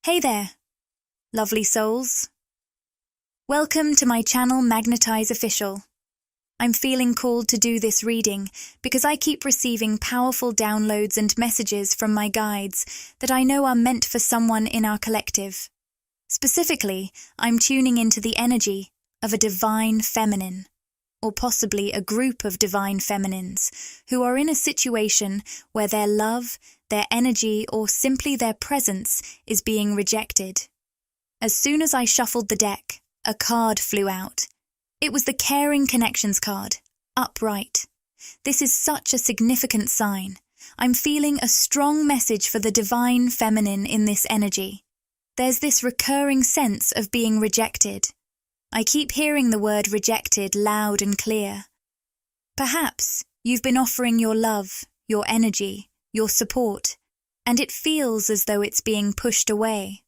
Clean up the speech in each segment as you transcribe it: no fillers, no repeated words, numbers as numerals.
Hey there, lovely souls. Welcome to my channel Magnetize Official. I'm feeling called to do this reading because I keep receiving powerful downloads and messages from my guides that I know are meant for someone in our collective. Specifically, I'm tuning into the energy of a divine feminine, or possibly a group of divine feminines who are in a situation where their love, their energy, or simply their presence is being rejected. As soon as I shuffled the deck, a card flew out. It was the Caring Connections card, upright. This is such a significant sign. I'm feeling a strong message for the divine feminine in this energy. There's this recurring sense of being rejected. I keep hearing the word rejected loud and clear. Perhaps you've been offering your love, your energy, your support, and it feels as though it's being pushed away,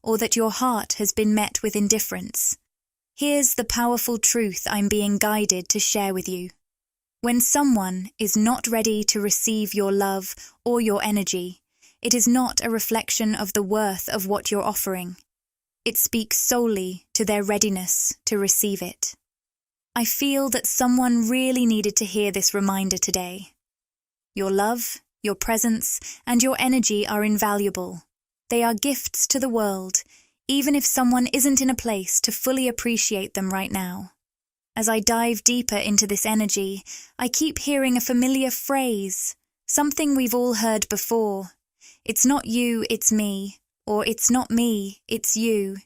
or that your heart has been met with indifference. Here's the powerful truth I'm being guided to share with you. When someone is not ready to receive your love or your energy, it is not a reflection of the worth of what you're offering. It speaks solely to their readiness to receive it. I feel that someone really needed to hear this reminder today. Your love, your presence, and your energy are invaluable. They are gifts to the world, even if someone isn't in a place to fully appreciate them right now. As I dive deeper into this energy, I keep hearing a familiar phrase, something we've all heard before. It's not you, it's me. Or it's not me, it's you.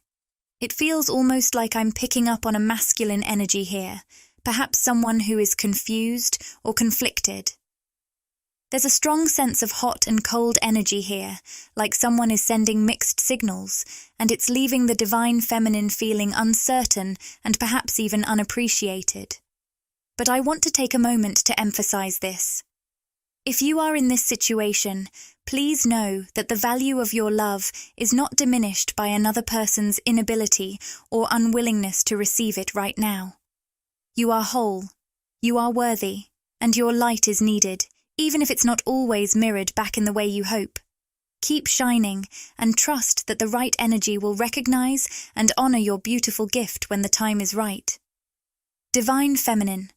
It feels almost like I'm picking up on a masculine energy here, perhaps someone who is confused or conflicted. There's a strong sense of hot and cold energy here, like someone is sending mixed signals, and it's leaving the divine feminine feeling uncertain and perhaps even unappreciated. But I want to take a moment to emphasize this. If you are in this situation, please know that the value of your love is not diminished by another person's inability or unwillingness to receive it right now. You are whole, you are worthy, and your light is needed, even if it's not always mirrored back in the way you hope. Keep shining and trust that the right energy will recognize and honor your beautiful gift when the time is right. Divine Feminine.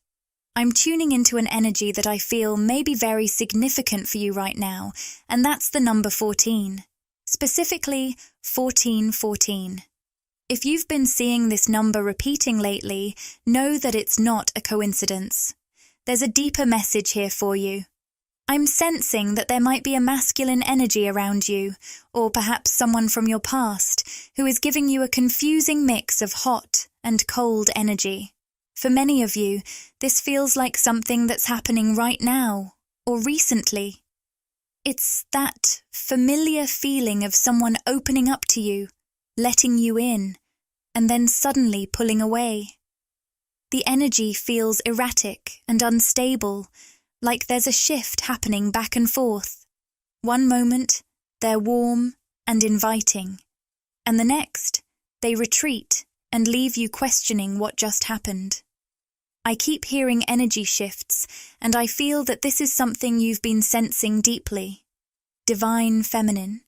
I'm tuning into an energy that I feel may be very significant for you right now, and that's the number 14. Specifically, 1414. If you've been seeing this number repeating lately, know that it's not a coincidence. There's a deeper message here for you. I'm sensing that there might be a masculine energy around you, or perhaps someone from your past, who is giving you a confusing mix of hot and cold energy. For many of you, this feels like something that's happening right now, or recently. It's that familiar feeling of someone opening up to you, letting you in, and then suddenly pulling away. The energy feels erratic and unstable, like there's a shift happening back and forth. One moment, they're warm and inviting, and the next, they retreat and leave you questioning what just happened. I keep hearing energy shifts, and I feel that this is something you've been sensing deeply. Divine Feminine,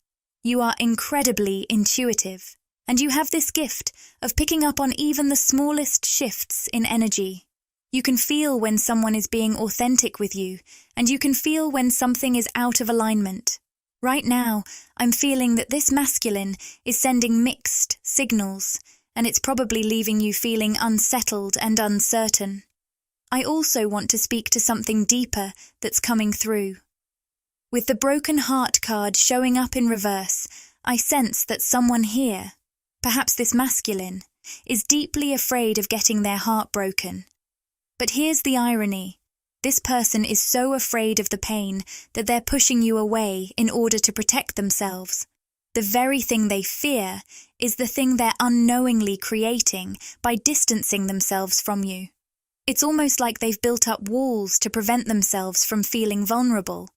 you are incredibly intuitive, and you have this gift of picking up on even the smallest shifts in energy. You can feel when someone is being authentic with you, and you can feel when something is out of alignment. Right now, I'm feeling that this masculine is sending mixed signals, and it's probably leaving you feeling unsettled and uncertain. I also want to speak to something deeper that's coming through. With the Broken Heart card showing up in reverse, I sense that someone here, perhaps this masculine, is deeply afraid of getting their heart broken. But here's the irony. This person is so afraid of the pain that they're pushing you away in order to protect themselves. The very thing they fear is the thing they're unknowingly creating by distancing themselves from you. It's almost like they've built up walls to prevent themselves from feeling vulnerable.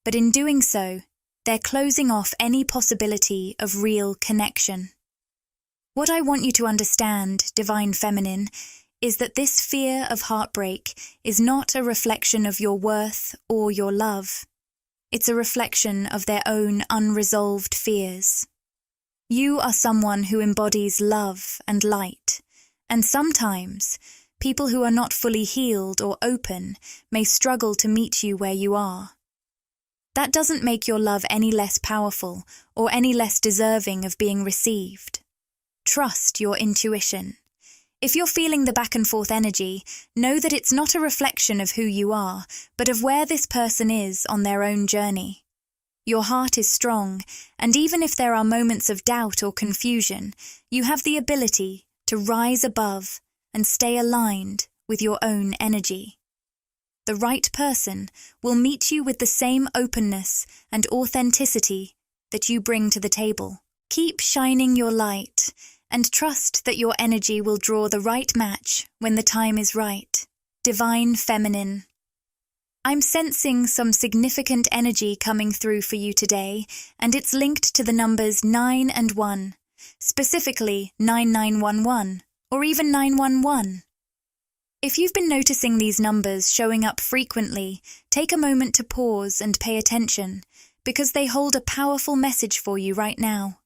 But in doing so, they're closing off any possibility of real connection. What I want you to understand, Divine Feminine, is that this fear of heartbreak is not a reflection of your worth or your love. It's a reflection of their own unresolved fears. You are someone who embodies love and light, and sometimes people who are not fully healed or open may struggle to meet you where you are. That doesn't make your love any less powerful or any less deserving of being received. Trust your intuition. If you're feeling the back and forth energy, know that it's not a reflection of who you are, but of where this person is on their own journey. Your heart is strong, and even if there are moments of doubt or confusion, you have the ability to rise above and stay aligned with your own energy. The right person will meet you with the same openness and authenticity that you bring to the table. Keep shining your light and trust that your energy will draw the right match when the time is right. Divine Feminine. I'm sensing some significant energy coming through for you today, and it's linked to the numbers 9 and 1, specifically 9911 or even 911. If you've been noticing these numbers showing up frequently, take a moment to pause and pay attention, because they hold a powerful message for you right now.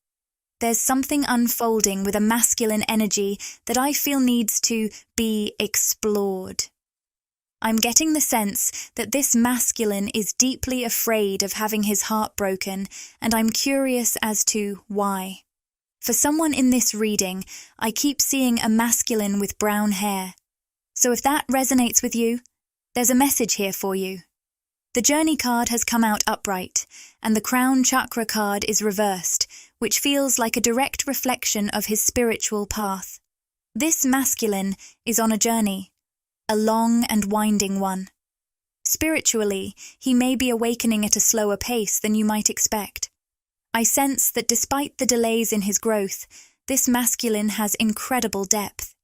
There's something unfolding with a masculine energy that I feel needs to be explored. I'm getting the sense that this masculine is deeply afraid of having his heart broken, and I'm curious as to why. For someone in this reading, I keep seeing a masculine with brown hair. So if that resonates with you, there's a message here for you. The Journey card has come out upright, and the Crown Chakra card is reversed, which feels like a direct reflection of his spiritual path. This masculine is on a journey, a long and winding one. Spiritually, he may be awakening at a slower pace than you might expect. I sense that despite the delays in his growth, this masculine has incredible depth.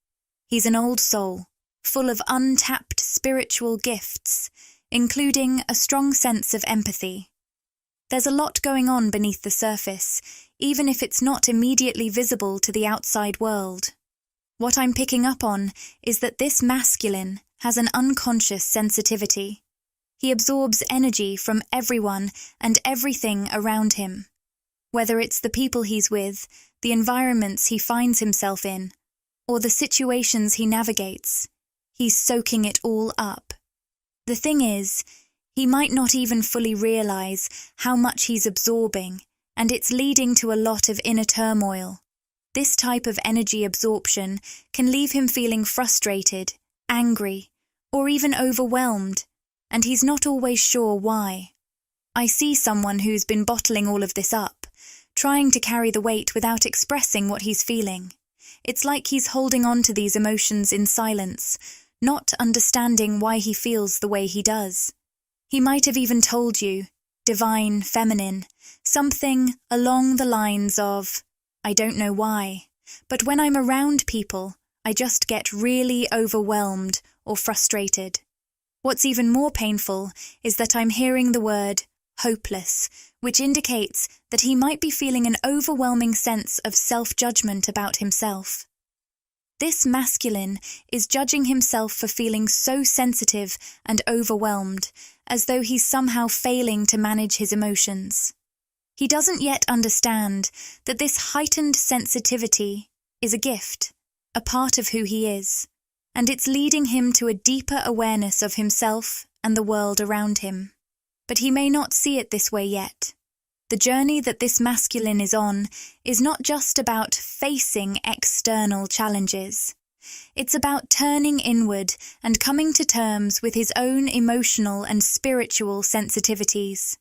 He's an old soul, full of untapped spiritual gifts, including a strong sense of empathy. There's a lot going on beneath the surface, even if it's not immediately visible to the outside world. What I'm picking up on is that this masculine has an unconscious sensitivity. He absorbs energy from everyone and everything around him. Whether it's the people he's with, the environments he finds himself in, or the situations he navigates, he's soaking it all up. The thing is, he might not even fully realize how much he's absorbing, and it's leading to a lot of inner turmoil. This type of energy absorption can leave him feeling frustrated, angry, or even overwhelmed, and he's not always sure why. I see someone who's been bottling all of this up, trying to carry the weight without expressing what he's feeling. It's like he's holding on to these emotions in silence, not understanding why he feels the way he does. He might have even told you, Divine Feminine, something along the lines of, I don't know why, but when I'm around people, I just get really overwhelmed or frustrated. What's even more painful is that I'm hearing the word hopeless, which indicates that he might be feeling an overwhelming sense of self-judgment about himself. This masculine is judging himself for feeling so sensitive and overwhelmed, as though he's somehow failing to manage his emotions. He doesn't yet understand that this heightened sensitivity is a gift, a part of who he is, and it's leading him to a deeper awareness of himself and the world around him. But he may not see it this way yet. The journey that this masculine is on is not just about facing external challenges. It's about turning inward and coming to terms with his own emotional and spiritual sensitivities.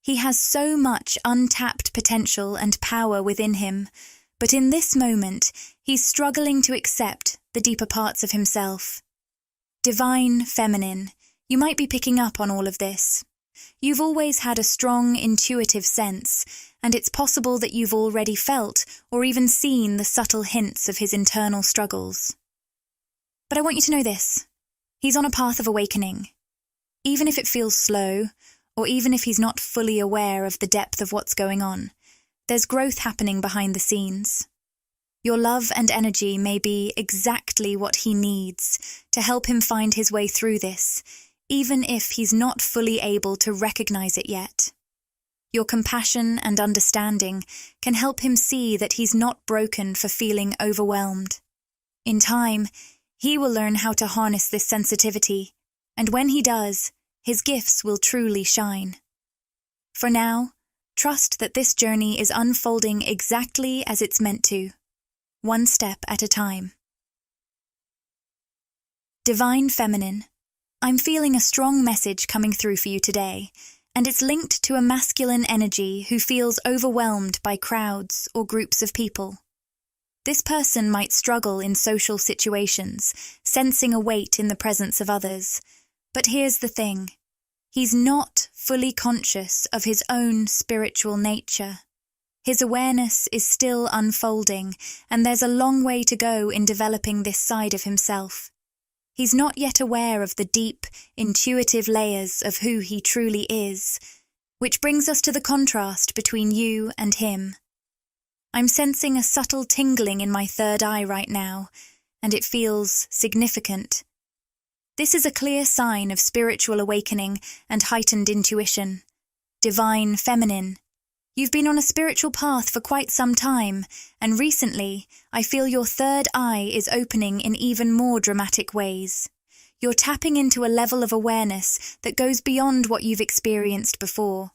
He has so much untapped potential and power within him, but in this moment, he's struggling to accept the deeper parts of himself. Divine Feminine, you might be picking up on all of this. You've always had a strong intuitive sense, and it's possible that you've already felt or even seen the subtle hints of his internal struggles. But I want you to know this. He's on a path of awakening. Even if it feels slow, or even if he's not fully aware of the depth of what's going on, there's growth happening behind the scenes. Your love and energy may be exactly what he needs to help him find his way through this, even if he's not fully able to recognize it yet. Your compassion and understanding can help him see that he's not broken for feeling overwhelmed. In time, he will learn how to harness this sensitivity, and when he does, his gifts will truly shine. For now, trust that this journey is unfolding exactly as it's meant to, one step at a time. Divine Feminine, I'm feeling a strong message coming through for you today, and it's linked to a masculine energy who feels overwhelmed by crowds or groups of people. This person might struggle in social situations, sensing a weight in the presence of others. But here's the thing. He's not fully conscious of his own spiritual nature. His awareness is still unfolding, and there's a long way to go in developing this side of himself. He's not yet aware of the deep, intuitive layers of who he truly is, which brings us to the contrast between you and him. I'm sensing a subtle tingling in my third eye right now, and it feels significant. This is a clear sign of spiritual awakening and heightened intuition. Divine Feminine. You've been on a spiritual path for quite some time, and recently, I feel your third eye is opening in even more dramatic ways. You're tapping into a level of awareness that goes beyond what you've experienced before.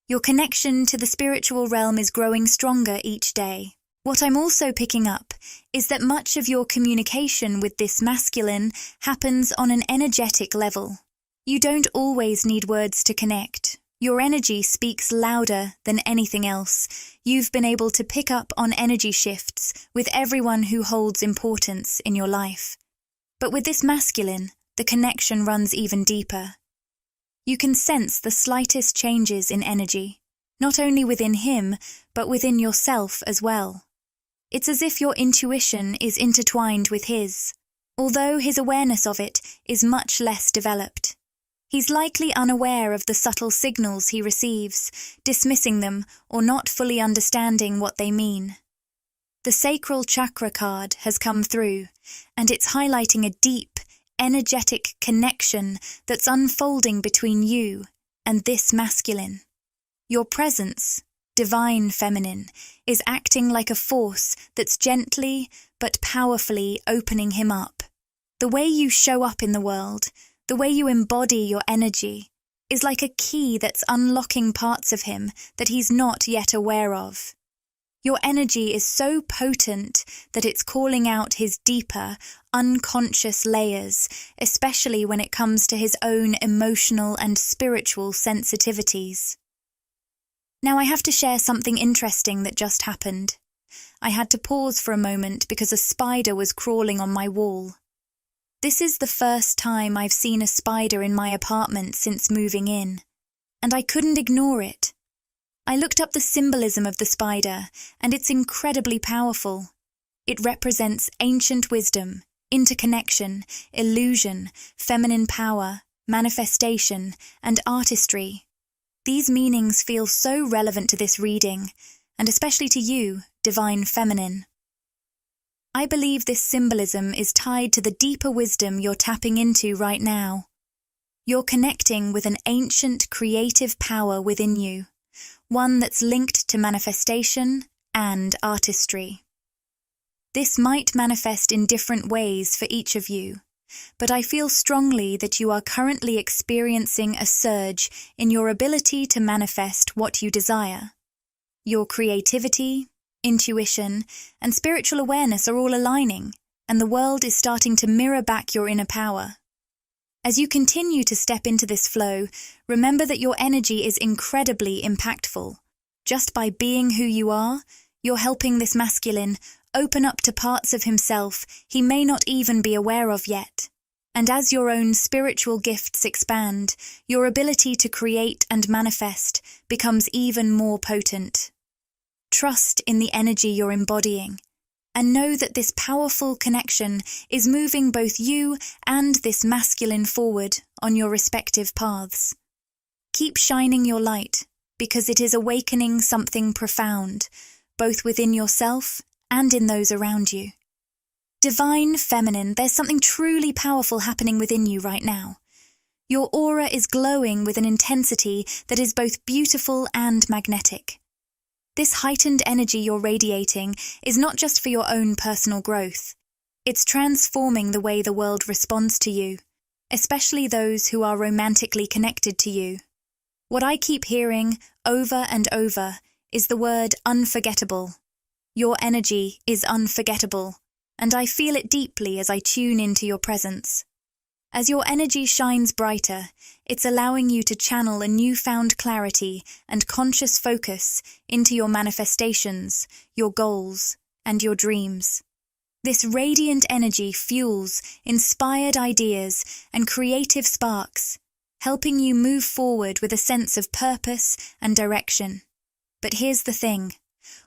Your connection to the spiritual realm is growing stronger each day. What I'm also picking up is that much of your communication with this masculine happens on an energetic level. You don't always need words to connect. Your energy speaks louder than anything else. You've been able to pick up on energy shifts with everyone who holds importance in your life. But with this masculine, the connection runs even deeper. You can sense the slightest changes in energy, not only within him, but within yourself as well. It's as if your intuition is intertwined with his, although his awareness of it is much less developed. He's likely unaware of the subtle signals he receives, dismissing them or not fully understanding what they mean. The sacral chakra card has come through, and it's highlighting a deep, energetic connection that's unfolding between you and this masculine. Your presence, Divine Feminine, is acting like a force that's gently but powerfully opening him up. The way you show up in the world, the way you embody your energy, is like a key that's unlocking parts of him that he's not yet aware of. Your energy is so potent that it's calling out his deeper, unconscious layers, especially when it comes to his own emotional and spiritual sensitivities. Now I have to share something interesting that just happened. I had to pause for a moment because a spider was crawling on my wall. This is the first time I've seen a spider in my apartment since moving in, and I couldn't ignore it. I looked up the symbolism of the spider, and it's incredibly powerful. It represents ancient wisdom, interconnection, illusion, feminine power, manifestation, and artistry. These meanings feel so relevant to this reading, and especially to you, Divine Feminine. I believe this symbolism is tied to the deeper wisdom you're tapping into right now. You're connecting with an ancient creative power within you, one that's linked to manifestation and artistry. This might manifest in different ways for each of you, but I feel strongly that you are currently experiencing a surge in your ability to manifest what you desire. Your creativity, intuition, and spiritual awareness are all aligning, and the world is starting to mirror back your inner power. As you continue to step into this flow, remember that your energy is incredibly impactful. Just by being who you are, you're helping this masculine open up to parts of himself he may not even be aware of yet. And as your own spiritual gifts expand, your ability to create and manifest becomes even more potent. Trust in the energy you're embodying, and know that this powerful connection is moving both you and this masculine forward on your respective paths. Keep shining your light, because it is awakening something profound, both within yourself and in those around you. Divine Feminine, there's something truly powerful happening within you right now. Your aura is glowing with an intensity that is both beautiful and magnetic. This heightened energy you're radiating is not just for your own personal growth. It's transforming the way the world responds to you, especially those who are romantically connected to you. What I keep hearing over and over is the word unforgettable. Your energy is unforgettable, and I feel it deeply as I tune into your presence. As your energy shines brighter, it's allowing you to channel a newfound clarity and conscious focus into your manifestations, your goals, and your dreams. This radiant energy fuels inspired ideas and creative sparks, helping you move forward with a sense of purpose and direction. But here's the thing.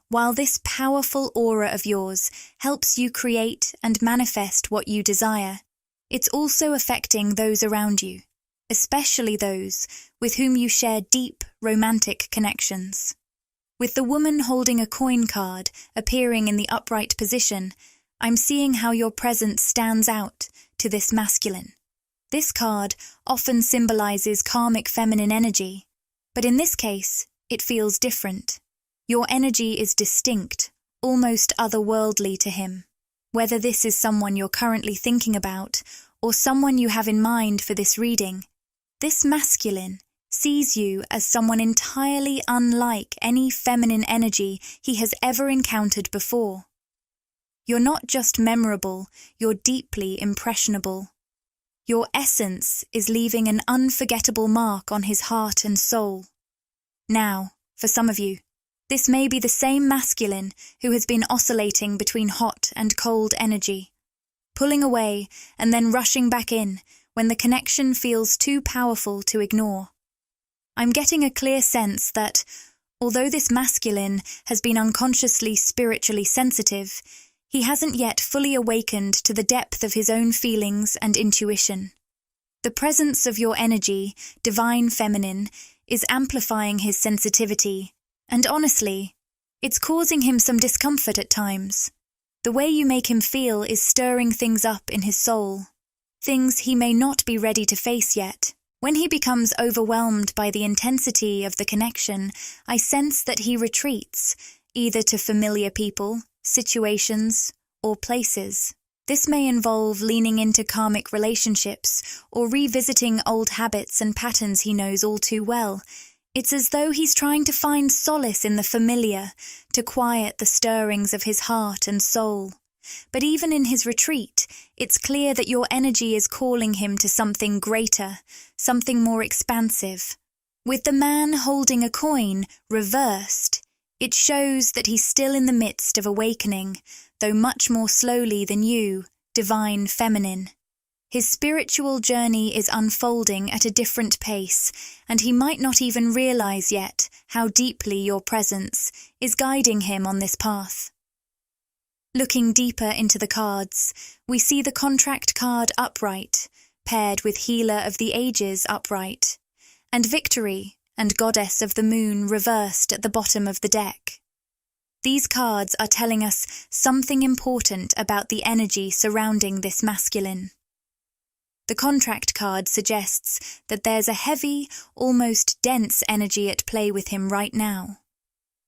While this powerful aura of yours helps you create and manifest what you desire, it's also affecting those around you, especially those with whom you share deep romantic connections. With the woman holding a coin card appearing in the upright position, I'm seeing how your presence stands out to this masculine. This card often symbolizes karmic feminine energy, but in this case, it feels different. Your energy is distinct, almost otherworldly to him. Whether this is someone you're currently thinking about or someone you have in mind for this reading, this masculine sees you as someone entirely unlike any feminine energy he has ever encountered before. You're not just memorable, you're deeply impressionable. Your essence is leaving an unforgettable mark on his heart and soul. Now, for some of you, this may be the same masculine who has been oscillating between hot and cold energy, pulling away and then rushing back in when the connection feels too powerful to ignore. I'm getting a clear sense that, although this masculine has been unconsciously spiritually sensitive, he hasn't yet fully awakened to the depth of his own feelings and intuition. The presence of your energy, divine feminine, is amplifying his sensitivity, and honestly, it's causing him some discomfort at times. The way you make him feel is stirring things up in his soul, things he may not be ready to face yet. When he becomes overwhelmed by the intensity of the connection, I sense that he retreats, either to familiar people, situations, or places. This may involve leaning into karmic relationships or revisiting old habits and patterns he knows all too well. It's as though he's trying to find solace in the familiar, to quiet the stirrings of his heart and soul. But even in his retreat, it's clear that your energy is calling him to something greater, something more expansive. With the man holding a coin reversed, it shows that he's still in the midst of awakening, though much more slowly than you, divine feminine. His spiritual journey is unfolding at a different pace, and he might not even realize yet how deeply your presence is guiding him on this path. Looking deeper into the cards, we see the contract card upright, paired with Healer of the Ages upright, and Victory and Goddess of the Moon reversed at the bottom of the deck. These cards are telling us something important about the energy surrounding this masculine. The contract card suggests that there's a heavy, almost dense energy at play with him right now.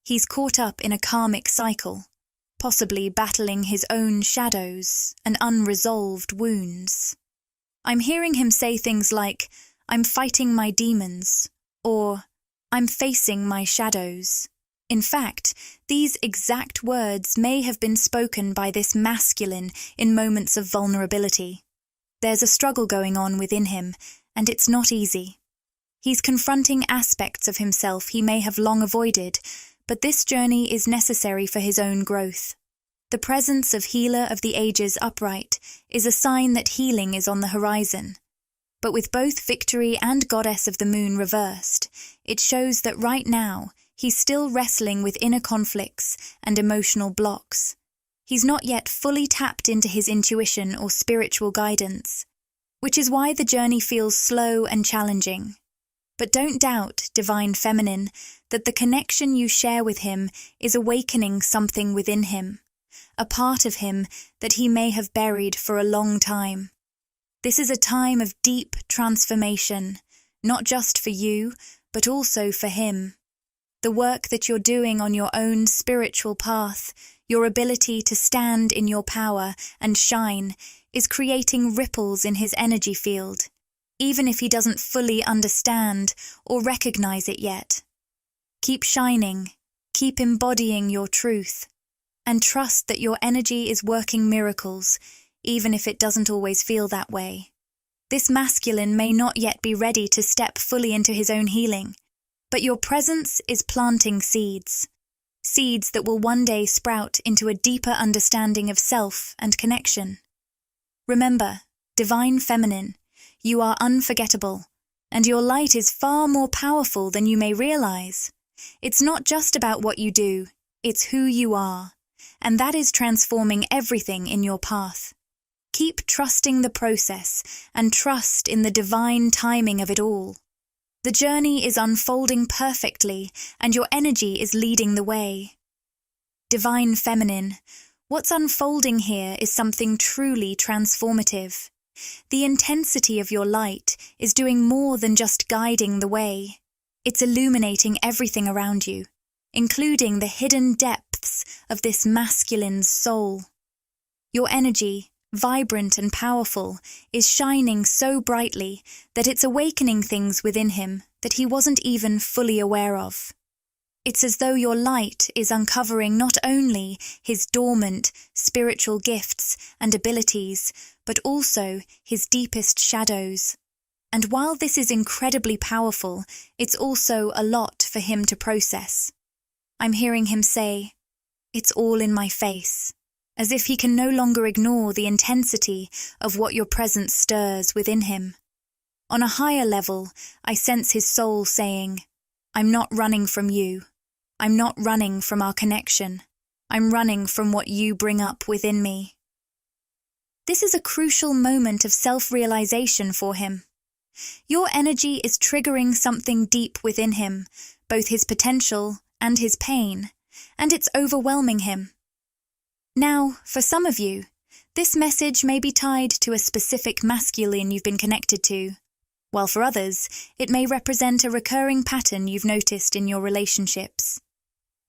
He's caught up in a karmic cycle, possibly battling his own shadows and unresolved wounds. I'm hearing him say things like, "I'm fighting my demons," or "I'm facing my shadows." In fact, these exact words may have been spoken by this masculine in moments of vulnerability. There's a struggle going on within him, and it's not easy. He's confronting aspects of himself he may have long avoided, but this journey is necessary for his own growth. The presence of Healer of the Ages upright is a sign that healing is on the horizon. But with both Victory and Goddess of the Moon reversed, it shows that right now he's still wrestling with inner conflicts and emotional blocks. He's not yet fully tapped into his intuition or spiritual guidance, which is why the journey feels slow and challenging. But don't doubt, divine feminine, that the connection you share with him is awakening something within him, a part of him that he may have buried for a long time. This is a time of deep transformation, not just for you, but also for him. The work that you're doing on your own spiritual path, your ability to stand in your power and shine, is creating ripples in his energy field, even if he doesn't fully understand or recognize it yet. Keep shining, keep embodying your truth, and trust that your energy is working miracles, even if it doesn't always feel that way. This masculine may not yet be ready to step fully into his own healing, but your presence is planting seeds. Seeds that will one day sprout into a deeper understanding of self and connection. Remember, divine feminine, you are unforgettable, and your light is far more powerful than you may realize. It's not just about what you do, it's who you are, and that is transforming everything in your path. Keep trusting the process and trust in the divine timing of it all. The journey is unfolding perfectly, and your energy is leading the way. Divine feminine, what's unfolding here is something truly transformative. The intensity of your light is doing more than just guiding the way. It's illuminating everything around you, including the hidden depths of this masculine soul. Your energy, vibrant and powerful, is shining so brightly that it's awakening things within him that he wasn't even fully aware of. It's as though your light is uncovering not only his dormant spiritual gifts and abilities, but also his deepest shadows. And while this is incredibly powerful, it's also a lot for him to process. I'm hearing him say, "It's all in my face," as if he can no longer ignore the intensity of what your presence stirs within him. On a higher level, I sense his soul saying, "I'm not running from you. I'm not running from our connection. I'm running from what you bring up within me." This is a crucial moment of self-realization for him. Your energy is triggering something deep within him, both his potential and his pain, and it's overwhelming him. Now, for some of you, this message may be tied to a specific masculine you've been connected to, while for others, it may represent a recurring pattern you've noticed in your relationships.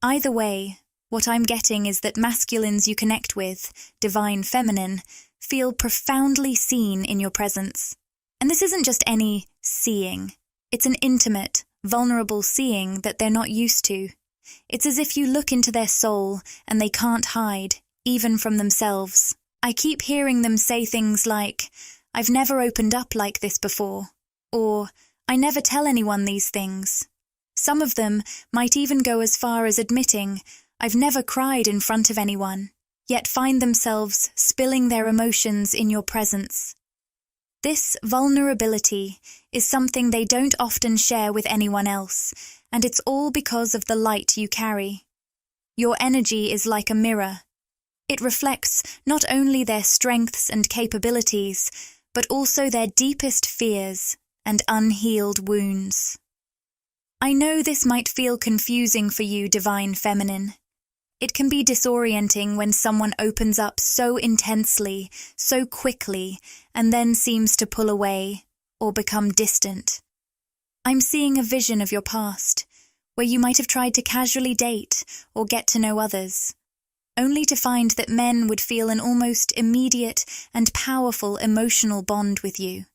Either way, what I'm getting is that masculines you connect with, divine feminine, feel profoundly seen in your presence. And this isn't just any seeing. It's an intimate, vulnerable seeing that they're not used to. It's as if you look into their soul and they can't hide, even from themselves. I keep hearing them say things like, "I've never opened up like this before," or "I never tell anyone these things." Some of them might even go as far as admitting, "I've never cried in front of anyone," yet find themselves spilling their emotions in your presence. This vulnerability is something they don't often share with anyone else, and it's all because of the light you carry. Your energy is like a mirror. It reflects not only their strengths and capabilities, but also their deepest fears and unhealed wounds. I know this might feel confusing for you, divine feminine. It can be disorienting when someone opens up so intensely, so quickly, and then seems to pull away or become distant. I'm seeing a vision of your past, where you might have tried to casually date or get to know others, only to find that men would feel an almost immediate and powerful emotional bond with you.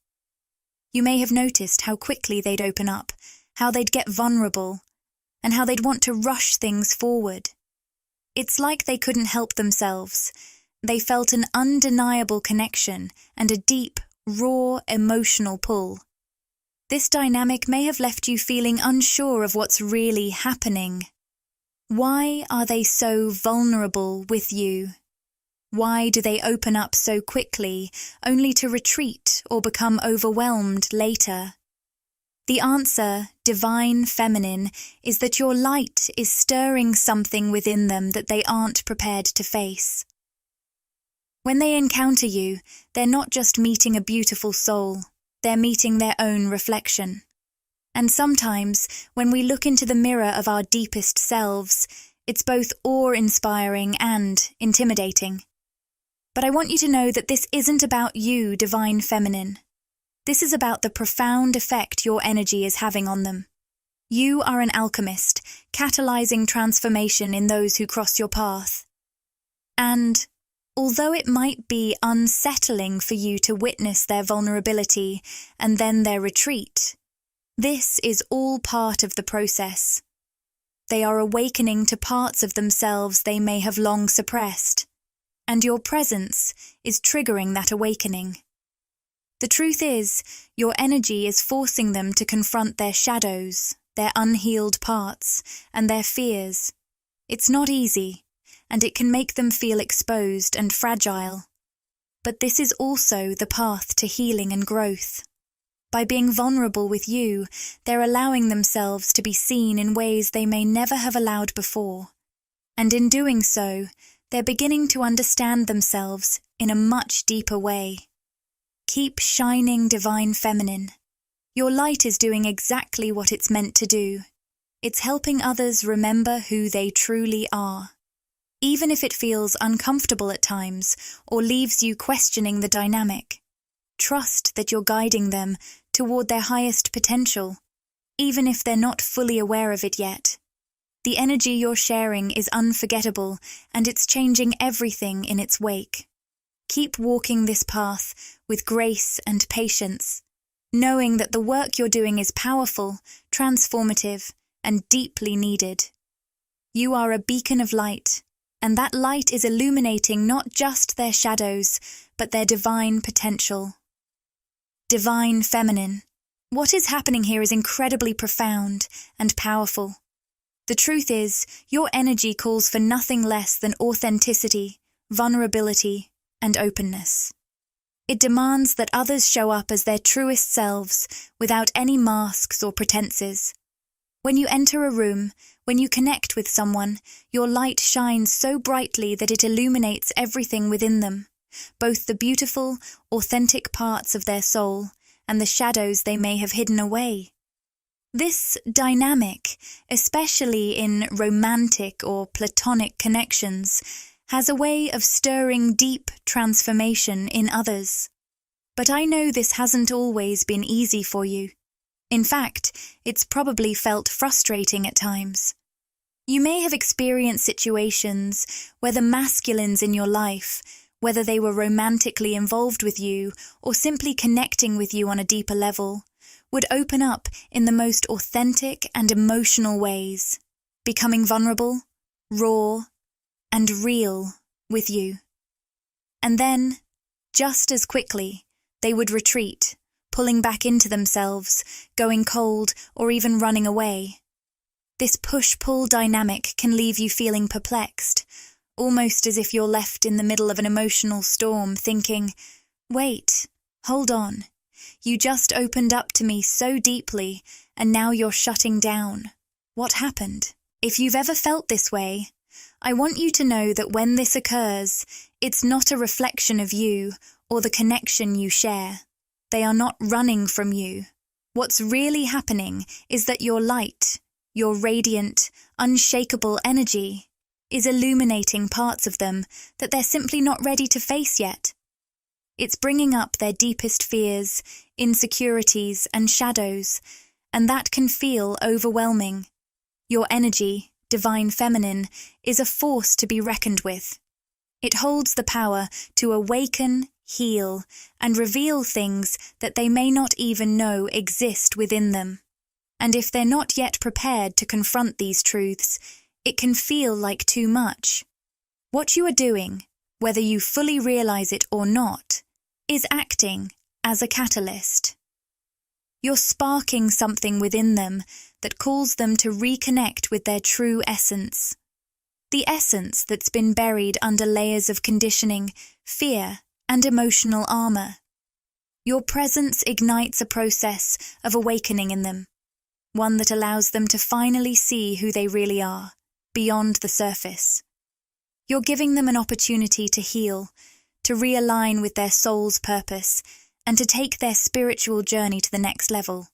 You may have noticed how quickly they'd open up, how they'd get vulnerable, and how they'd want to rush things forward. It's like they couldn't help themselves. They felt an undeniable connection and a deep, raw, emotional pull. This dynamic may have left you feeling unsure of what's really happening. Why are they so vulnerable with you? Why do they open up so quickly, only to retreat or become overwhelmed later? The answer, divine feminine, is that your light is stirring something within them that they aren't prepared to face. When they encounter you, they're not just meeting a beautiful soul, they're meeting their own reflection. And sometimes, when we look into the mirror of our deepest selves, it's both awe-inspiring and intimidating. But I want you to know that this isn't about you, Divine Feminine. This is about the profound effect your energy is having on them. You are an alchemist, catalyzing transformation in those who cross your path. And although it might be unsettling for you to witness their vulnerability and then their retreat, this is all part of the process. They are awakening to parts of themselves they may have long suppressed, and your presence is triggering that awakening. The truth is, your energy is forcing them to confront their shadows, their unhealed parts, and their fears. It's not easy, and it can make them feel exposed and fragile. But this is also the path to healing and growth. By being vulnerable with you, they're allowing themselves to be seen in ways they may never have allowed before. And in doing so, they're beginning to understand themselves in a much deeper way. Keep shining, Divine Feminine. Your light is doing exactly what it's meant to do. It's helping others remember who they truly are. Even if it feels uncomfortable at times or leaves you questioning the dynamic, trust that you're guiding them toward their highest potential, even if they're not fully aware of it yet. The energy you're sharing is unforgettable, and it's changing everything in its wake. Keep walking this path with grace and patience, knowing that the work you're doing is powerful, transformative, and deeply needed. You are a beacon of light, and that light is illuminating not just their shadows, but their divine potential. Divine Feminine, what is happening here is incredibly profound and powerful. The truth is, your energy calls for nothing less than authenticity, vulnerability, and openness. It demands that others show up as their truest selves without any masks or pretenses. When you enter a room, when you connect with someone, your light shines so brightly that it illuminates everything within them, both the beautiful, authentic parts of their soul and the shadows they may have hidden away. This dynamic, especially in romantic or platonic connections, has a way of stirring deep transformation in others. But I know this hasn't always been easy for you. In fact, it's probably felt frustrating at times. You may have experienced situations where the masculines in your life, whether they were romantically involved with you or simply connecting with you on a deeper level, would open up in the most authentic and emotional ways, becoming vulnerable, raw, and real with you. And then, just as quickly, they would retreat, pulling back into themselves, going cold, or even running away. This push-pull dynamic can leave you feeling perplexed, almost as if you're left in the middle of an emotional storm thinking, wait, hold on, you just opened up to me so deeply and now you're shutting down. What happened? If you've ever felt this way, I want you to know that when this occurs, it's not a reflection of you or the connection you share. They are not running from you. What's really happening is that your light, your radiant, unshakable energy, is illuminating parts of them that they're simply not ready to face yet. It's bringing up their deepest fears, insecurities, and shadows, and that can feel overwhelming. Your energy, Divine Feminine, is a force to be reckoned with. It holds the power to awaken, heal, and reveal things that they may not even know exist within them. And if they're not yet prepared to confront these truths, it can feel like too much. What you are doing, whether you fully realize it or not, is acting as a catalyst. You're sparking something within them that calls them to reconnect with their true essence. The essence that's been buried under layers of conditioning, fear, and emotional armor. Your presence ignites a process of awakening in them, one that allows them to finally see who they really are, beyond the surface. You're giving them an opportunity to heal, to realign with their soul's purpose, and to take their spiritual journey to the next level.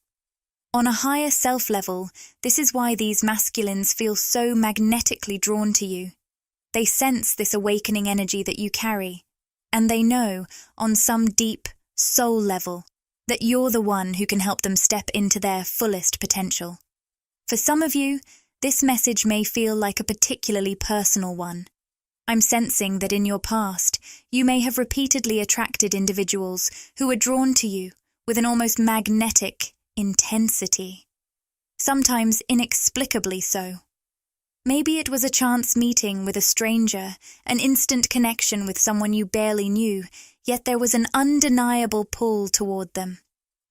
On a higher self level, this is why these masculines feel so magnetically drawn to you. They sense this awakening energy that you carry, and they know, on some deep, soul level, that you're the one who can help them step into their fullest potential. For some of you, this message may feel like a particularly personal one. I'm sensing that in your past, you may have repeatedly attracted individuals who were drawn to you with an almost magnetic intensity, sometimes inexplicably so. Maybe it was a chance meeting with a stranger, an instant connection with someone you barely knew, yet there was an undeniable pull toward them.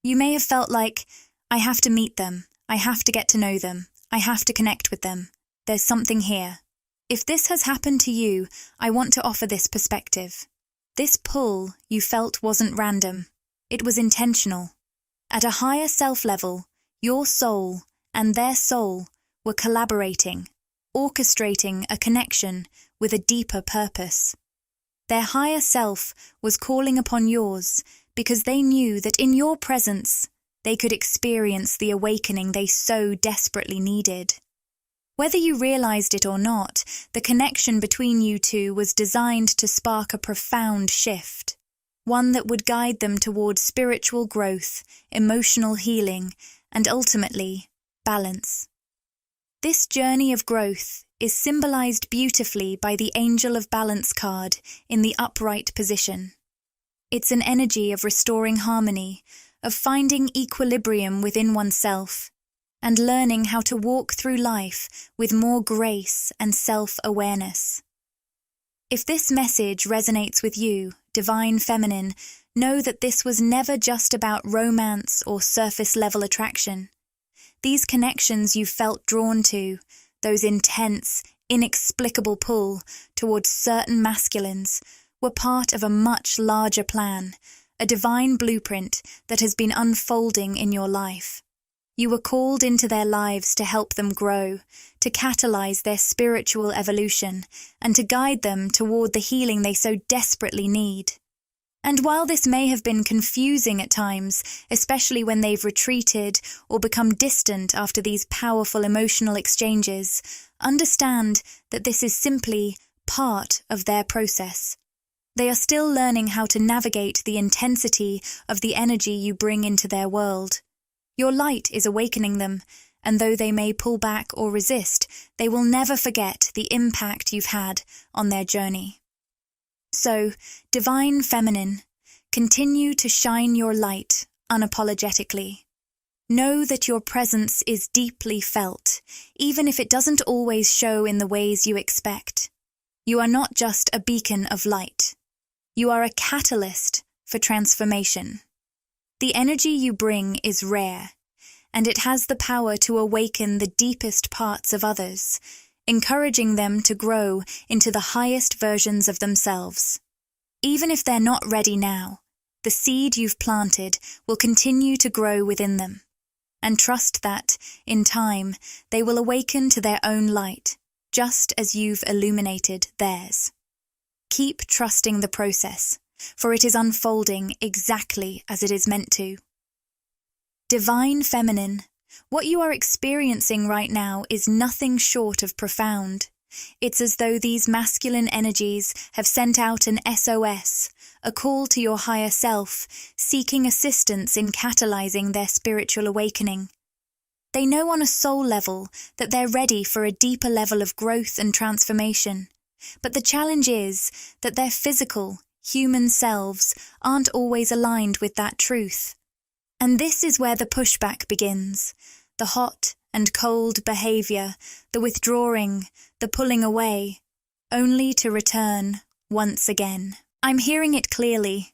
You may have felt like, I have to meet them, I have to get to know them, I have to connect with them. There's something here. If this has happened to you, I want to offer this perspective. This pull you felt wasn't random. It was intentional. At a higher self level, your soul and their soul were collaborating, orchestrating a connection with a deeper purpose. Their higher self was calling upon yours because they knew that in your presence they could experience the awakening they so desperately needed. Whether you realized it or not, the connection between you two was designed to spark a profound shift, one that would guide them toward spiritual growth, emotional healing, and ultimately, balance. This journey of growth is symbolized beautifully by the Angel of Balance card in the upright position. It's an energy of restoring harmony, of finding equilibrium within oneself, and learning how to walk through life with more grace and self-awareness. If this message resonates with you, Divine Feminine, know that this was never just about romance or surface-level attraction. These connections you felt drawn to, those intense, inexplicable pull towards certain masculines, were part of a much larger plan, a divine blueprint that has been unfolding in your life. You were called into their lives to help them grow, to catalyze their spiritual evolution, and to guide them toward the healing they so desperately need. And while this may have been confusing at times, especially when they've retreated or become distant after these powerful emotional exchanges, understand that this is simply part of their process. They are still learning how to navigate the intensity of the energy you bring into their world. Your light is awakening them, and though they may pull back or resist, they will never forget the impact you've had on their journey. So, Divine Feminine, continue to shine your light unapologetically. Know that your presence is deeply felt, even if it doesn't always show in the ways you expect. You are not just a beacon of light. You are a catalyst for transformation. The energy you bring is rare, and it has the power to awaken the deepest parts of others, encouraging them to grow into the highest versions of themselves. Even if they're not ready now, the seed you've planted will continue to grow within them. And trust that, in time, they will awaken to their own light, just as you've illuminated theirs. Keep trusting the process, for it is unfolding exactly as it is meant to. Divine Feminine, what you are experiencing right now is nothing short of profound. It's as though these masculine energies have sent out an SOS, a call to your higher self, seeking assistance in catalyzing their spiritual awakening. They know on a soul level that they're ready for a deeper level of growth and transformation. But the challenge is that their physical, human selves aren't always aligned with that truth. And this is where the pushback begins. The hot and cold behavior, the withdrawing, the pulling away, only to return once again. I'm hearing it clearly.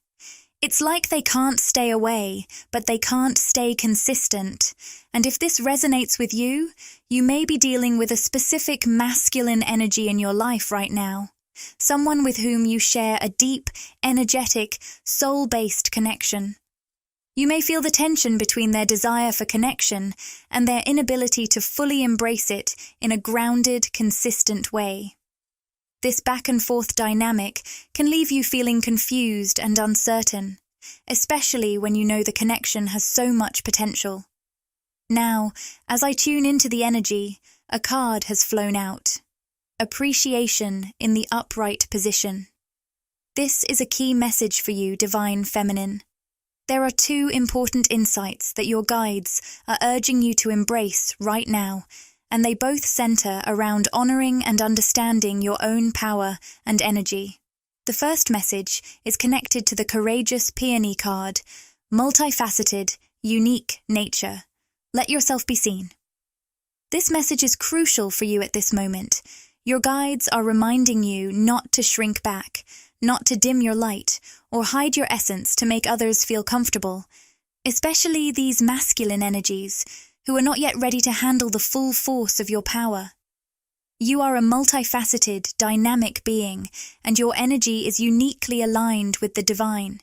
It's like they can't stay away, but they can't stay consistent. And if this resonates with you, you may be dealing with a specific masculine energy in your life right now. Someone with whom you share a deep, energetic, soul-based connection. You may feel the tension between their desire for connection and their inability to fully embrace it in a grounded, consistent way. This back-and-forth dynamic can leave you feeling confused and uncertain, especially when you know the connection has so much potential. Now, as I tune into the energy, a card has flown out. Appreciation in the upright position. This is a key message for you, Divine Feminine. There are two important insights that your guides are urging you to embrace right now, and they both center around honoring and understanding your own power and energy. The first message is connected to the courageous peony card, multifaceted, unique nature. Let yourself be seen. This message is crucial for you at this moment. Your guides are reminding you not to shrink back, not to dim your light, or hide your essence to make others feel comfortable, especially these masculine energies who are not yet ready to handle the full force of your power. You are a multifaceted, dynamic being, and your energy is uniquely aligned with the divine.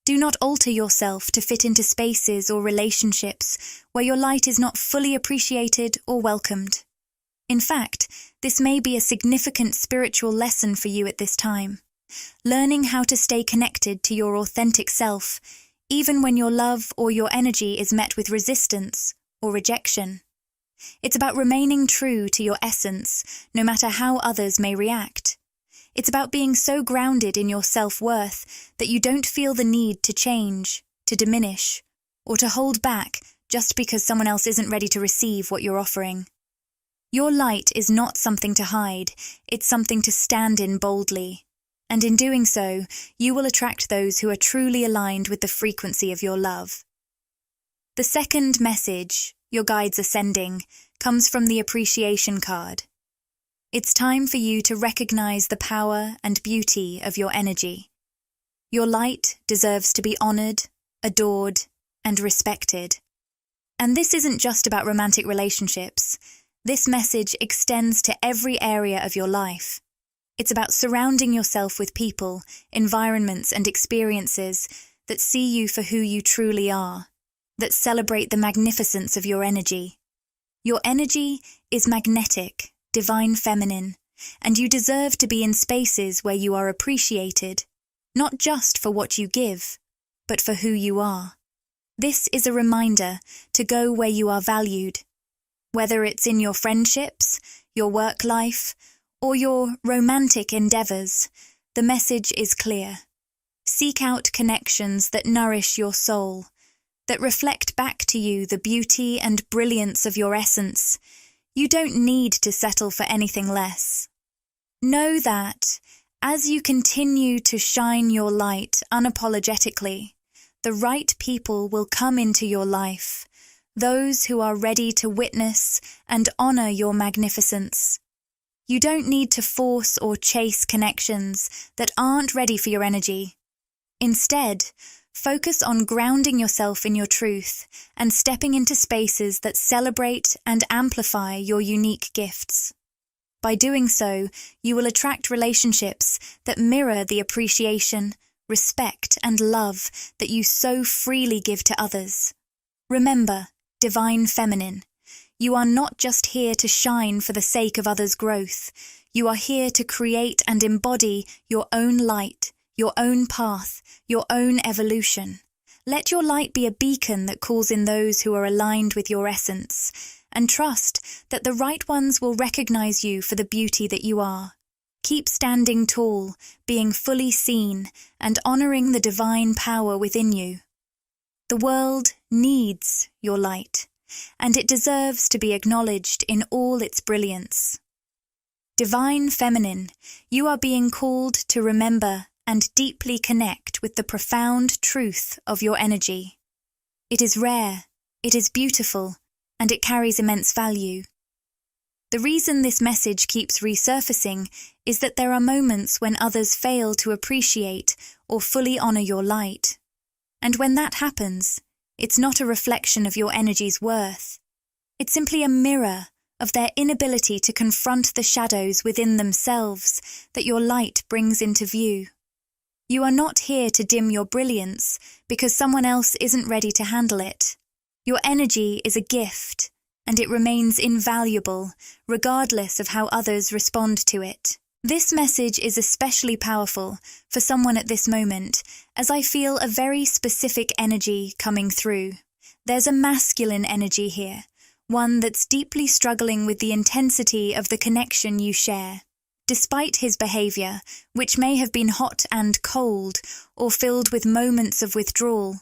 Do not alter yourself to fit into spaces or relationships where your light is not fully appreciated or welcomed. In fact, this may be a significant spiritual lesson for you at this time. Learning how to stay connected to your authentic self, even when your love or your energy is met with resistance or rejection. It's about remaining true to your essence, no matter how others may react. It's about being so grounded in your self-worth that you don't feel the need to change, to diminish, or to hold back just because someone else isn't ready to receive what you're offering. Your light is not something to hide, it's something to stand in boldly. And in doing so, you will attract those who are truly aligned with the frequency of your love. The second message your guides are sending comes from the appreciation card. It's time for you to recognize the power and beauty of your energy. Your light deserves to be honored, adored, and respected. And this isn't just about romantic relationships. This message extends to every area of your life. It's about surrounding yourself with people, environments, and experiences that see you for who you truly are, that celebrate the magnificence of your energy. Your energy is magnetic, divine feminine, and you deserve to be in spaces where you are appreciated, not just for what you give, but for who you are. This is a reminder to go where you are valued, whether it's in your friendships, your work life, or your romantic endeavors. The message is clear. Seek out connections that nourish your soul, that reflect back to you the beauty and brilliance of your essence. You don't need to settle for anything less. Know that, as you continue to shine your light unapologetically, the right people will come into your life, those who are ready to witness and honor your magnificence. You don't need to force or chase connections that aren't ready for your energy. Instead, focus on grounding yourself in your truth and stepping into spaces that celebrate and amplify your unique gifts. By doing so, you will attract relationships that mirror the appreciation, respect, and love that you so freely give to others. Remember, Divine Feminine, you are not just here to shine for the sake of others' growth. You are here to create and embody your own light, your own path, your own evolution. Let your light be a beacon that calls in those who are aligned with your essence, and trust that the right ones will recognize you for the beauty that you are. Keep standing tall, being fully seen, and honoring the divine power within you. The world needs your light, and it deserves to be acknowledged in all its brilliance. Divine Feminine, you are being called to remember and deeply connect with the profound truth of your energy. It is rare, it is beautiful, and it carries immense value. The reason this message keeps resurfacing is that there are moments when others fail to appreciate or fully honor your light. And when that happens, it's not a reflection of your energy's worth. It's simply a mirror of their inability to confront the shadows within themselves that your light brings into view. You are not here to dim your brilliance because someone else isn't ready to handle it. Your energy is a gift, and it remains invaluable, regardless of how others respond to it. This message is especially powerful for someone at this moment, as I feel a very specific energy coming through. There's a masculine energy here, one that's deeply struggling with the intensity of the connection you share. Despite his behavior, which may have been hot and cold or filled with moments of withdrawal,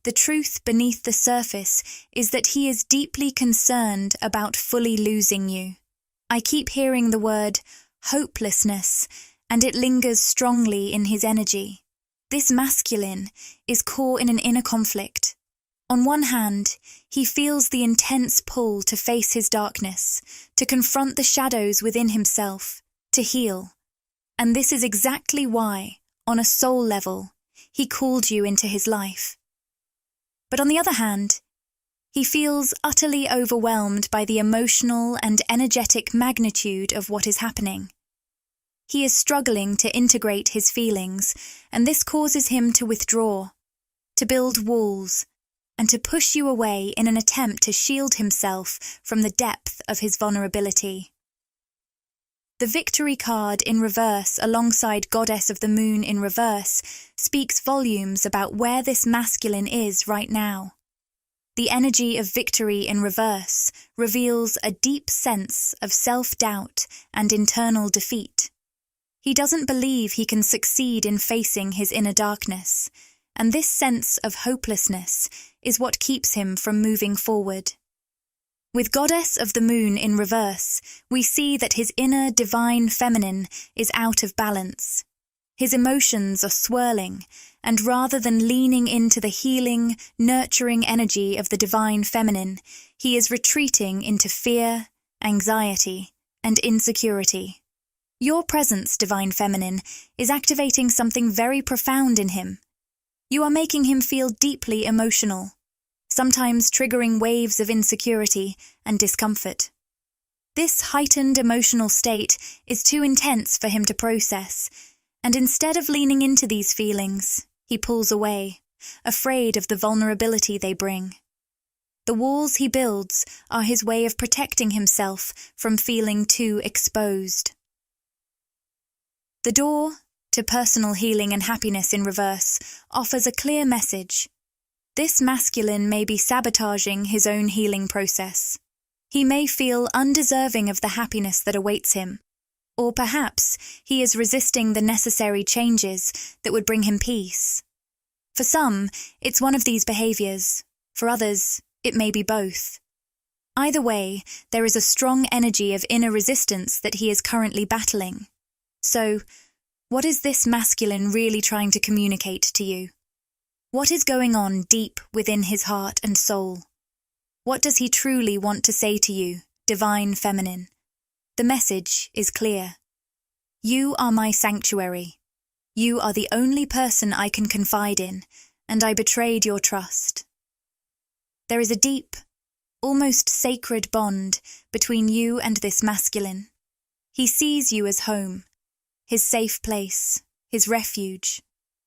the truth beneath the surface is that he is deeply concerned about fully losing you. I keep hearing the word hopelessness, and it lingers strongly in his energy. This masculine is caught in an inner conflict. On one hand, he feels the intense pull to face his darkness, to confront the shadows within himself, to heal. And this is exactly why, on a soul level, he called you into his life. But on the other hand, he feels utterly overwhelmed by the emotional and energetic magnitude of what is happening. He is struggling to integrate his feelings, and this causes him to withdraw, to build walls, and to push you away in an attempt to shield himself from the depth of his vulnerability. The Victory card in reverse alongside Goddess of the Moon in reverse speaks volumes about where this masculine is right now. The energy of Victory in reverse reveals a deep sense of self-doubt and internal defeat. He doesn't believe he can succeed in facing his inner darkness, and this sense of hopelessness is what keeps him from moving forward. With Goddess of the Moon in reverse, we see that his inner divine feminine is out of balance. His emotions are swirling, and rather than leaning into the healing, nurturing energy of the divine feminine, he is retreating into fear, anxiety, and insecurity. Your presence, divine feminine, is activating something very profound in him. You are making him feel deeply emotional, sometimes triggering waves of insecurity and discomfort. This heightened emotional state is too intense for him to process, and instead of leaning into these feelings, he pulls away, afraid of the vulnerability they bring. The walls he builds are his way of protecting himself from feeling too exposed. The door to personal healing and happiness in reverse offers a clear message. This masculine may be sabotaging his own healing process. He may feel undeserving of the happiness that awaits him, or perhaps he is resisting the necessary changes that would bring him peace. For some, it's one of these behaviors. For others, it may be both. Either way, there is a strong energy of inner resistance that he is currently battling. So, what is this masculine really trying to communicate to you? What is going on deep within his heart and soul? What does he truly want to say to you, divine feminine? The message is clear. You are my sanctuary. You are the only person I can confide in, and I betrayed your trust. There is a deep, almost sacred bond between you and this masculine. He sees you as home, his safe place, his refuge.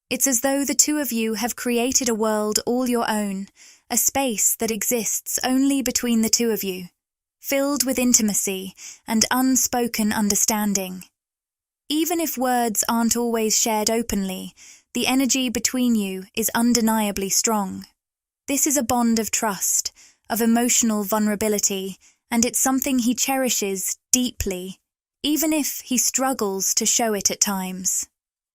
It's as though the two of you have created a world all your own, a space that exists only between the two of you, filled with intimacy and unspoken understanding. Even if words aren't always shared openly, the energy between you is undeniably strong. This is a bond of trust, of emotional vulnerability, and it's something he cherishes deeply, even if he struggles to show it at times.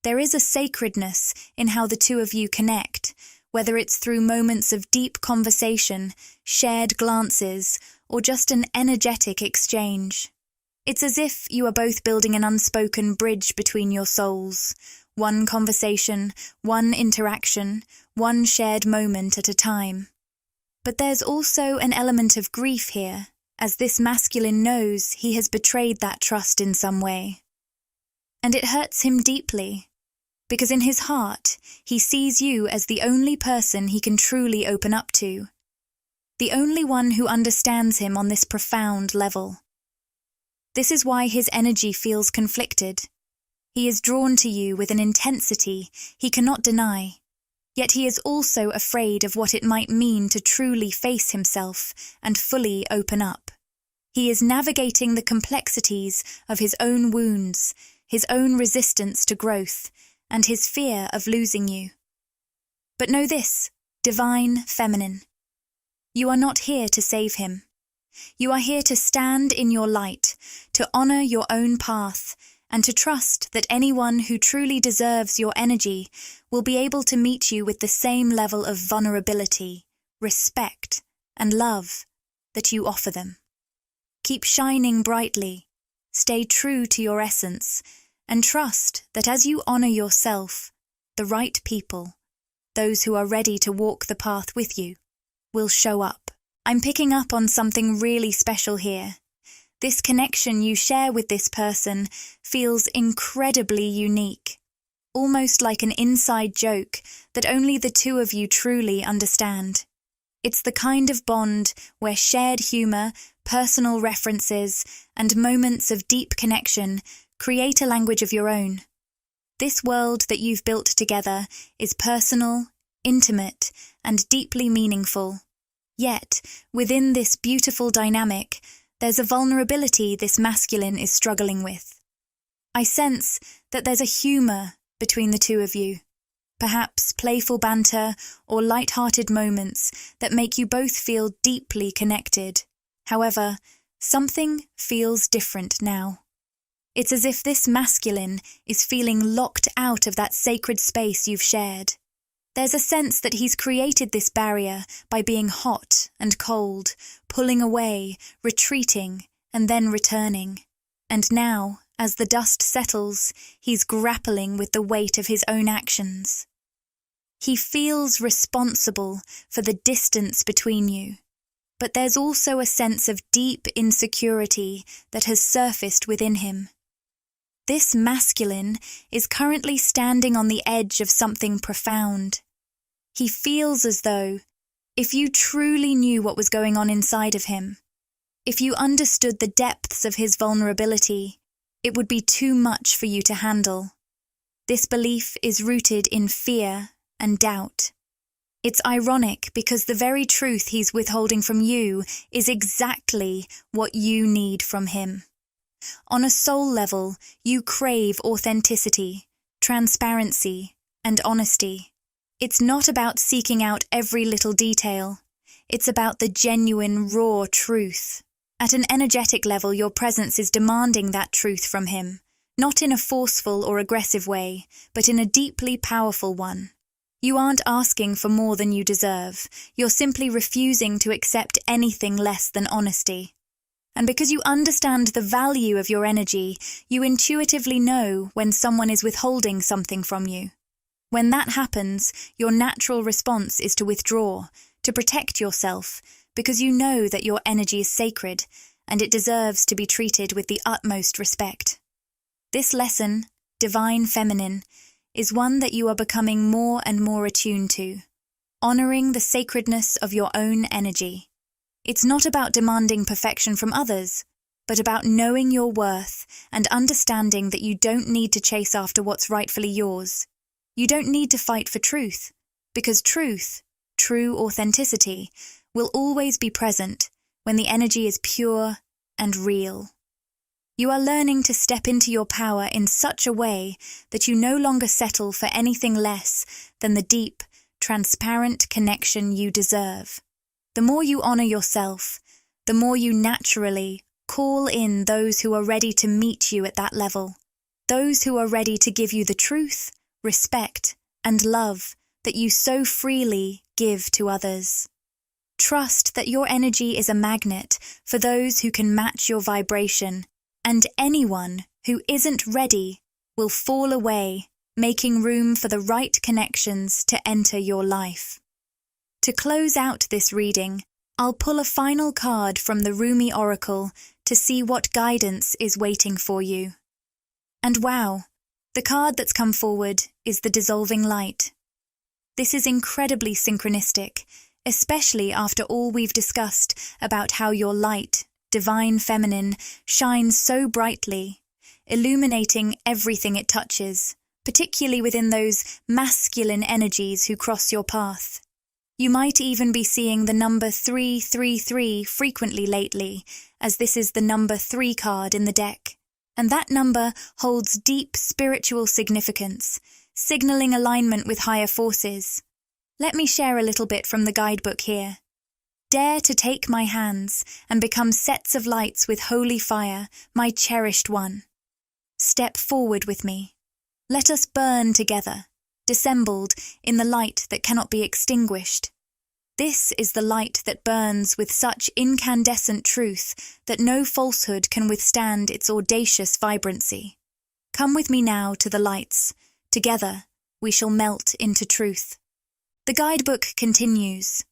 There is a sacredness in how the two of you connect, whether it's through moments of deep conversation, shared glances, or just an energetic exchange. It's as if you are both building an unspoken bridge between your souls, one conversation, one interaction, one shared moment at a time. But there's also an element of grief here, as this masculine knows he has betrayed that trust in some way. And it hurts him deeply, because in his heart, he sees you as the only person he can truly open up to, the only one who understands him on this profound level. This is why his energy feels conflicted. He is drawn to you with an intensity he cannot deny, yet he is also afraid of what it might mean to truly face himself and fully open up. He is navigating the complexities of his own wounds, his own resistance to growth, and his fear of losing you. But know this, divine feminine. You are not here to save him. You are here to stand in your light, to honor your own path, and to trust that anyone who truly deserves your energy will be able to meet you with the same level of vulnerability, respect, and love that you offer them. Keep shining brightly, stay true to your essence, and trust that as you honor yourself, the right people, those who are ready to walk the path with you, will show up. I'm picking up on something really special here. This connection you share with this person feels incredibly unique, almost like an inside joke that only the two of you truly understand. It's the kind of bond where shared humor, personal references, and moments of deep connection create a language of your own. This world that you've built together is personal, intimate, and deeply meaningful. Yet, within this beautiful dynamic, there's a vulnerability this masculine is struggling with. I sense that there's a humor between the two of you, perhaps playful banter or light-hearted moments that make you both feel deeply connected. However, something feels different now. It's as if this masculine is feeling locked out of that sacred space you've shared. There's a sense that he's created this barrier by being hot and cold, pulling away, retreating, and then returning. And now, as the dust settles, he's grappling with the weight of his own actions. He feels responsible for the distance between you, but there's also a sense of deep insecurity that has surfaced within him. This masculine is currently standing on the edge of something profound. He feels as though, if you truly knew what was going on inside of him, if you understood the depths of his vulnerability, it would be too much for you to handle. This belief is rooted in fear and doubt. It's ironic because the very truth he's withholding from you is exactly what you need from him. On a soul level, you crave authenticity, transparency, and honesty. It's not about seeking out every little detail. It's about the genuine, raw truth. At an energetic level, your presence is demanding that truth from him, not in a forceful or aggressive way, but in a deeply powerful one. You aren't asking for more than you deserve. You're simply refusing to accept anything less than honesty. And because you understand the value of your energy, you intuitively know when someone is withholding something from you. When that happens, your natural response is to withdraw, to protect yourself, because you know that your energy is sacred and it deserves to be treated with the utmost respect. This lesson, Divine Feminine, is one that you are becoming more and more attuned to, honoring the sacredness of your own energy. It's not about demanding perfection from others, but about knowing your worth and understanding that you don't need to chase after what's rightfully yours. You don't need to fight for truth, because truth, true authenticity, will always be present when the energy is pure and real. You are learning to step into your power in such a way that you no longer settle for anything less than the deep, transparent connection you deserve. The more you honor yourself, the more you naturally call in those who are ready to meet you at that level, those who are ready to give you the truth, respect, and love that you so freely give to others. Trust that your energy is a magnet for those who can match your vibration, and anyone who isn't ready will fall away, making room for the right connections to enter your life. To close out this reading, I'll pull a final card from the Rumi Oracle to see what guidance is waiting for you. And wow, the card that's come forward is the Dissolving Light. This is incredibly synchronistic, especially after all we've discussed about how your light, Divine Feminine, shines so brightly, illuminating everything it touches, particularly within those masculine energies who cross your path. You might even be seeing the number 333 frequently lately, as this is the number 3 card in the deck. And that number holds deep spiritual significance, signaling alignment with higher forces. Let me share a little bit from the guidebook here. Dare to take my hands and become sets of lights with holy fire, my cherished one. Step forward with me. Let us burn together, dissembled in the light that cannot be extinguished. This is the light that burns with such incandescent truth that no falsehood can withstand its audacious vibrancy. Come with me now to the lights. Together, we shall melt into truth. The guidebook continues.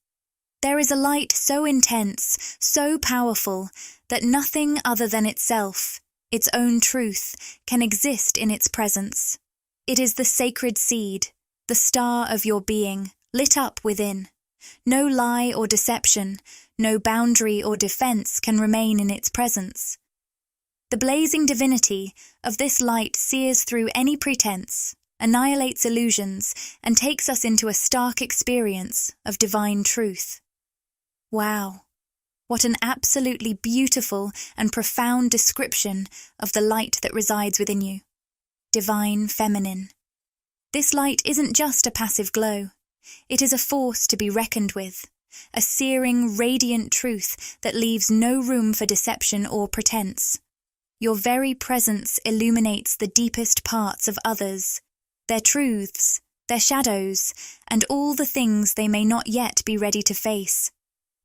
There is a light so intense, so powerful, that nothing other than itself, its own truth, can exist in its presence. It is the sacred seed, the star of your being, lit up within. No lie or deception, no boundary or defense can remain in its presence. The blazing divinity of this light sears through any pretense, annihilates illusions, and takes us into a stark experience of divine truth. Wow, what an absolutely beautiful and profound description of the light that resides within you. Divine Feminine. This light isn't just a passive glow. It is a force to be reckoned with, a searing, radiant truth that leaves no room for deception or pretense. Your very presence illuminates the deepest parts of others, their truths, their shadows, and all the things they may not yet be ready to face.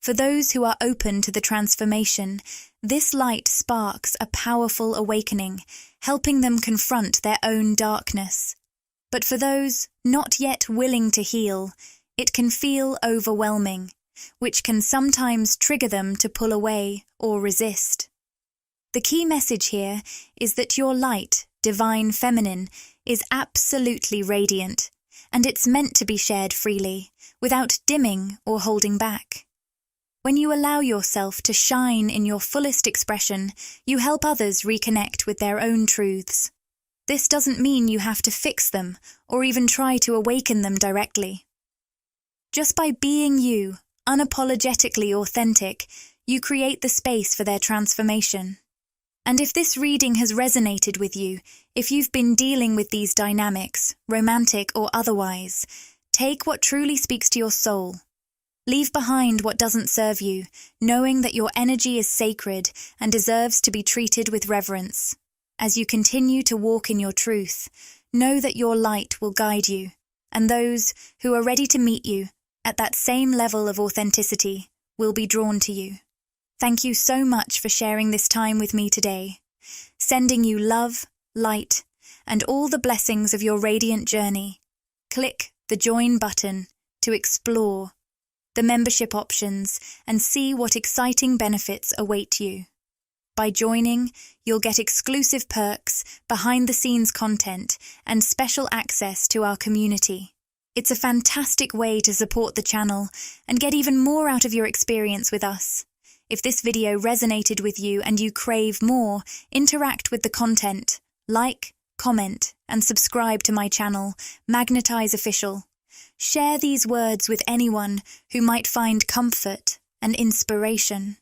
For those who are open to the transformation, this light sparks a powerful awakening, helping them confront their own darkness. But for those not yet willing to heal, it can feel overwhelming, which can sometimes trigger them to pull away or resist. The key message here is that your light, Divine Feminine, is absolutely radiant, and it's meant to be shared freely, without dimming or holding back. When you allow yourself to shine in your fullest expression, you help others reconnect with their own truths. This doesn't mean you have to fix them or even try to awaken them directly. Just by being you, unapologetically authentic, you create the space for their transformation. And if this reading has resonated with you, if you've been dealing with these dynamics, romantic or otherwise, take what truly speaks to your soul. Leave behind what doesn't serve you, knowing that your energy is sacred and deserves to be treated with reverence. As you continue to walk in your truth, know that your light will guide you, and those who are ready to meet you at that same level of authenticity will be drawn to you. Thank you so much for sharing this time with me today. Sending you love, light, and all the blessings of your radiant journey. Click the join button to explore the membership options and see what exciting benefits await you. By joining, you'll get exclusive perks, behind-the-scenes content, and special access to our community. It's a fantastic way to support the channel and get even more out of your experience with us. If this video resonated with you and you crave more, interact with the content, like, comment, and subscribe to my channel, Magnetize Official. Share these words with anyone who might find comfort and inspiration.